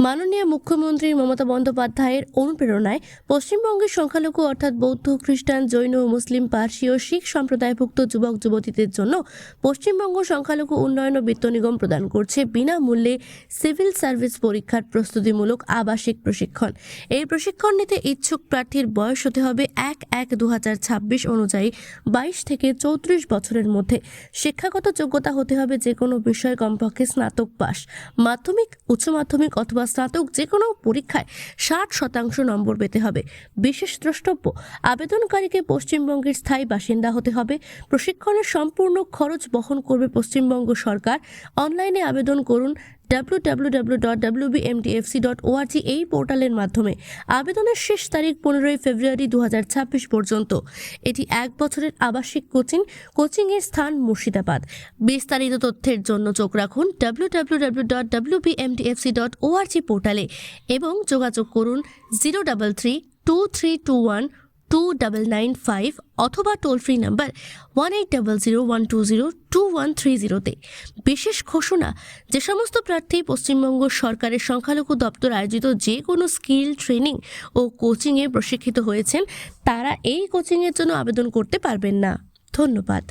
মাননীয় মুখ্যমন্ত্রী মমতা বন্দ্যোপাধ্যায়ের অনুপ্রেরণায় পশ্চিমবঙ্গের সংখ্যালঘু অর্থাৎ বৌদ্ধ, খ্রিস্টান, জৈন ও মুসলিম, পার্সি ও শিখ সম্প্রদায়ভুক্ত যুবক যুবতীদের জন্য পশ্চিমবঙ্গ সংখ্যালঘু উন্নয়ন ও বিত্ত নিগম প্রদান করছে বিনামূল্যে সিভিল সার্ভিস পরীক্ষার প্রস্তুতিমূলক আবাসিক প্রশিক্ষণ। এই প্রশিক্ষণ নিতে ইচ্ছুক প্রার্থীর বয়স হতে হবে 1/1/2026 অনুযায়ী 22 থেকে 34 বছরের মধ্যে। শিক্ষাগত যোগ্যতা হতে হবে যে কোনো বিষয় কমপক্ষে স্নাতক পাস, মাধ্যমিক, উচ্চ মাধ্যমিক অথবা স্নাতক যে কোনো পরীক্ষায় 60% নম্বর পেতে হবে। বিশেষ দ্রষ্টব্য, আবেদনকারীকে পশ্চিমবঙ্গের স্থায়ী বাসিন্দা হতে হবে। প্রশিক্ষণের সম্পূর্ণ খরচ বহন করবে পশ্চিমবঙ্গ সরকার। অনলাইনে আবেদন করুন www.wbmtfc.org এই পোর্টালের মাধ্যমে। আবেদনের শেষ তারিখ 15 ফেব্রুয়ারি 2026 পর্যন্ত। এটি 1 বছরের আবাসিক কোচিংয়ের স্থান মুর্শিদাবাদ। বিস্তারিত তথ্যের জন্য চোখ রাখুন www.wbmtfc.org পোর্টালে এবং যোগাযোগ করুন 03323212995 অথবা টোল ফ্রি নাম্বার 180012022130 বিশেষ ঘোষণা, যে সমস্ত প্রার্থী পশ্চিমবঙ্গ সরকারের সংখ্যালঘু দপ্তর আয়োজিত যে কোনো স্কিল ট্রেনিং ও কোচিংয়ে প্রশিক্ষিত হয়েছেন তারা এই কোচিংয়ের জন্য আবেদন করতে পারবেন না। ধন্যবাদ।